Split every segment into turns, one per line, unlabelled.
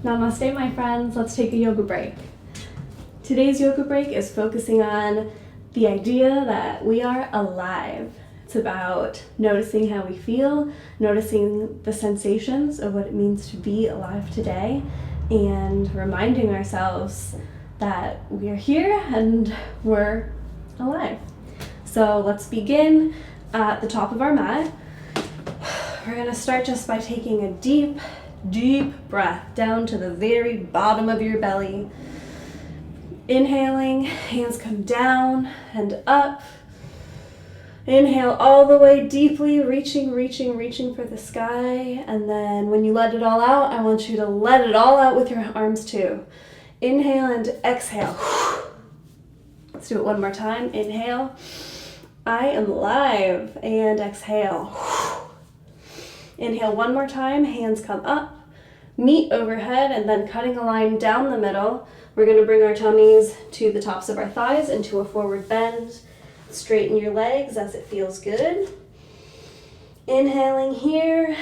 Namaste, my friends. Let's take a yoga break. Today's yoga break is focusing on the idea that we are alive. It's about noticing how we feel, noticing the sensations of what it means to be alive today, and reminding ourselves that we are here and we're alive. So let's begin at the top of our mat. We're going to start just by taking a deep breath down to the very bottom of your belly. Inhaling, hands come down and up. Inhale all the way deeply, reaching for the sky. And then when you let it all out, I want you to let it all out with your arms too. Inhale and exhale. Let's do it one more time. Inhale, I am alive, and exhale. Inhale one more time, hands come up, meet overhead, and then cutting a line down the middle. We're going to bring our tummies to the tops of our thighs into a forward bend. Straighten your legs as it feels good. Inhaling here,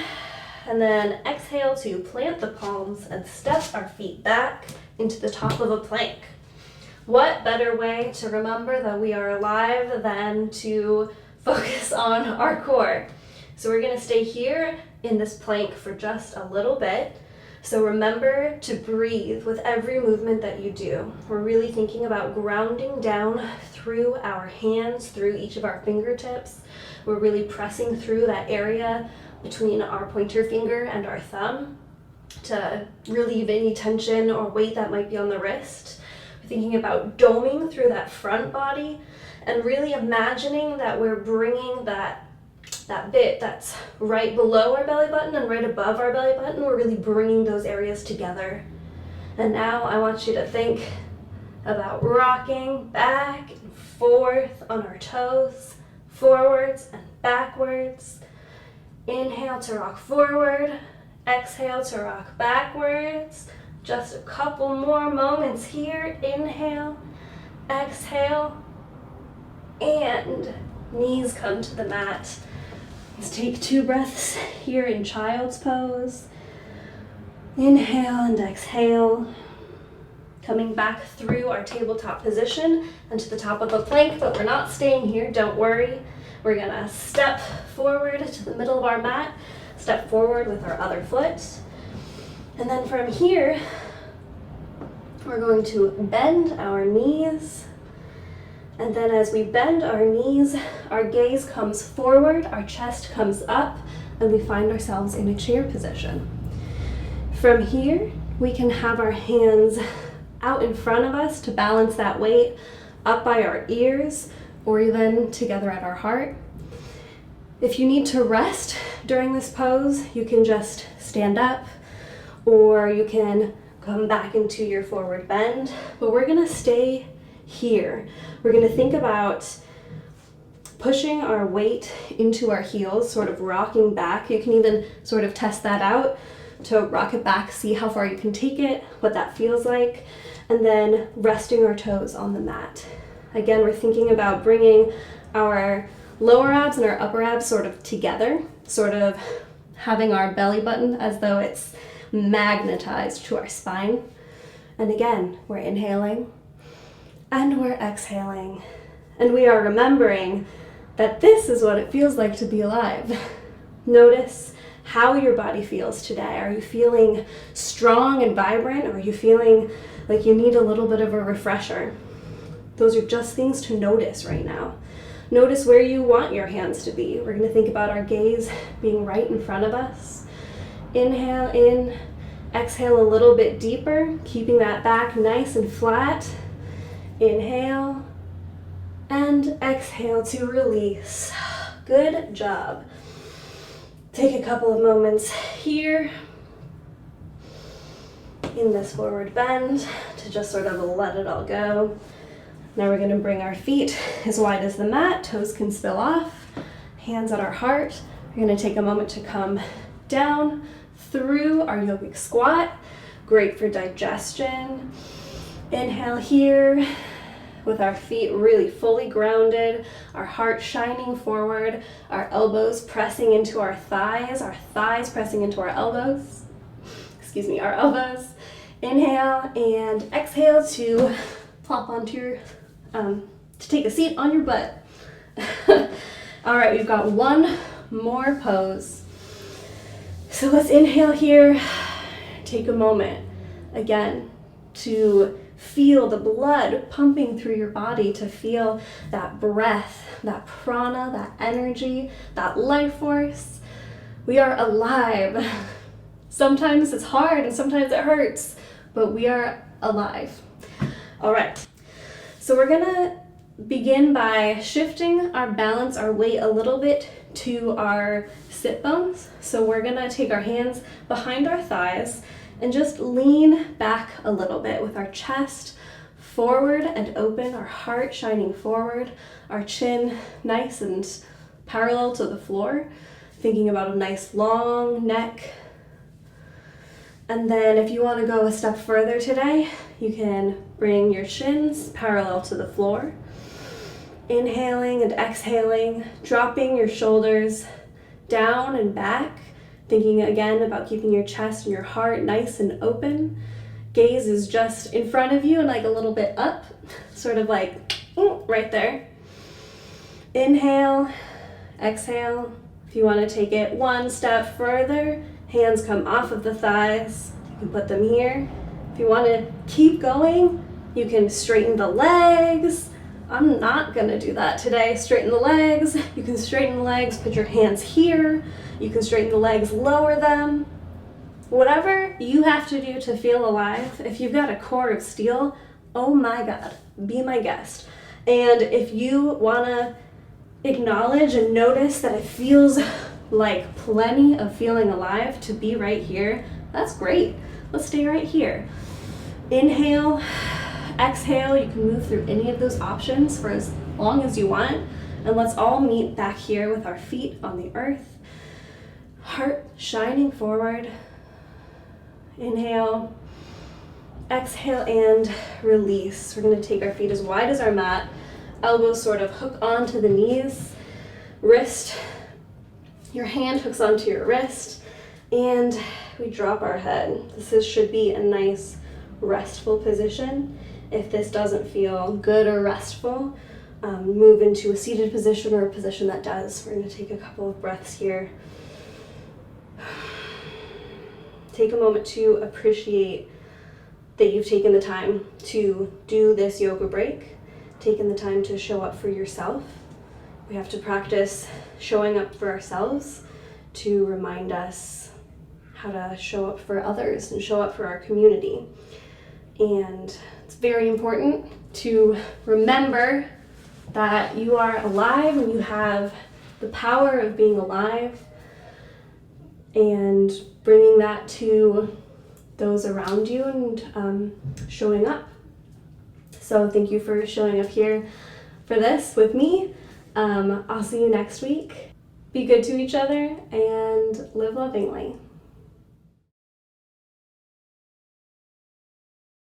and then exhale to plant the palms and step our feet back into the top of a plank. What better way to remember that we are alive than to focus on our core? So we're going to stay here in this plank for just a little bit. So remember to breathe with every movement that you do. We're really thinking about grounding down through our hands, through each of our fingertips. We're really pressing through that area between our pointer finger and our thumb to relieve any tension or weight that might be on the wrist. We're thinking about doming through that front body and really imagining that we're bringing that bit that's right below our belly button and right above our belly button, we're really bringing those areas together. And now I want you to think about rocking back and forth on our toes, forwards and backwards. Inhale to rock forward, exhale to rock backwards. Just a couple more moments here. Inhale, exhale, and knees come to the mat. Let's take 2 breaths here in child's pose. Inhale and exhale. Coming back through our tabletop position and to the top of the plank, but we're not staying here, don't worry. We're gonna step forward to the middle of our mat, step forward with our other foot. And then from here, we're going to bend our knees. And then as we bend our knees, our gaze comes forward, our chest comes up, and we find ourselves in a chair position. From here, we can have our hands out in front of us to balance that weight up by our ears or even together at our heart. If you need to rest during this pose, you can just stand up or you can come back into your forward bend, but we're gonna stay here. We're going to think about pushing our weight into our heels, sort of rocking back. You can even sort of test that out to rock it back, see how far you can take it, what that feels like, and then resting our toes on the mat. Again, we're thinking about bringing our lower abs and our upper abs sort of together, sort of having our belly button as though it's magnetized to our spine. And again, we're inhaling. And we're exhaling. And we are remembering that this is what it feels like to be alive. Notice how your body feels today. Are you feeling strong and vibrant? Or are you feeling like you need a little bit of a refresher? Those are just things to notice right now. Notice where you want your hands to be. We're going to think about our gaze being right in front of us. Inhale in, exhale a little bit deeper, keeping that back nice and flat. Inhale and exhale to release. Good job. Take a couple of moments here in this forward bend to just sort of let it all go. Now we're going to bring our feet as wide as the mat, toes can spill off, hands at our heart. We're going to take a moment to come down through our yogic squat. Great for digestion. Inhale here with our feet really fully grounded, our heart shining forward, our elbows pressing into our thighs pressing into our elbows. Our elbows. Inhale and exhale to plop onto your, to take a seat on your butt. All right, we've got one more pose. So let's inhale here. Take a moment again to feel the blood pumping through your body, to feel that breath, that prana, that energy, that life force. We are alive. Sometimes it's hard and sometimes it hurts, but we are alive. All right, so we're gonna begin by shifting our balance, our weight a little bit to our sit bones. So we're gonna take our hands behind our thighs and just lean back a little bit with our chest forward and open, our heart shining forward, our chin nice and parallel to the floor, thinking about a nice long neck. And then if you want to go a step further today, you can bring your shins parallel to the floor, inhaling and exhaling, dropping your shoulders down and back, thinking again about keeping your chest and your heart nice and open. Gaze is just in front of you and like a little bit up, sort of like right there. Inhale, exhale. If you want to take it one step further, hands come off of the thighs. You can put them here. If you want to keep going, you can straighten the legs. I'm not gonna do that today. Straighten the legs. You can straighten the legs, put your hands here. You can straighten the legs, lower them. Whatever you have to do to feel alive. If you've got a core of steel, oh my God, be my guest. And if you wanna acknowledge and notice that it feels like plenty of feeling alive to be right here, that's great. Let's stay right here. Inhale. Exhale, you can move through any of those options for as long as you want. And let's all meet back here with our feet on the earth. Heart shining forward. Inhale. Exhale and release. We're going to take our feet as wide as our mat. Elbows sort of hook onto the knees. Wrist, your hand hooks onto your wrist. And we drop our head. Should be a nice restful position. If this doesn't feel good or restful, move into a seated position or a position that does. We're going to take a couple of breaths here. Take a moment to appreciate that you've taken the time to do this yoga break, taken the time to show up for yourself. We have to practice showing up for ourselves to remind us how to show up for others and show up for our community. And it's very important to remember that you are alive and you have the power of being alive, and bringing that to those around you and showing up. So thank you for showing up here for this with me. I'll see you next week. Be good to each other and live lovingly.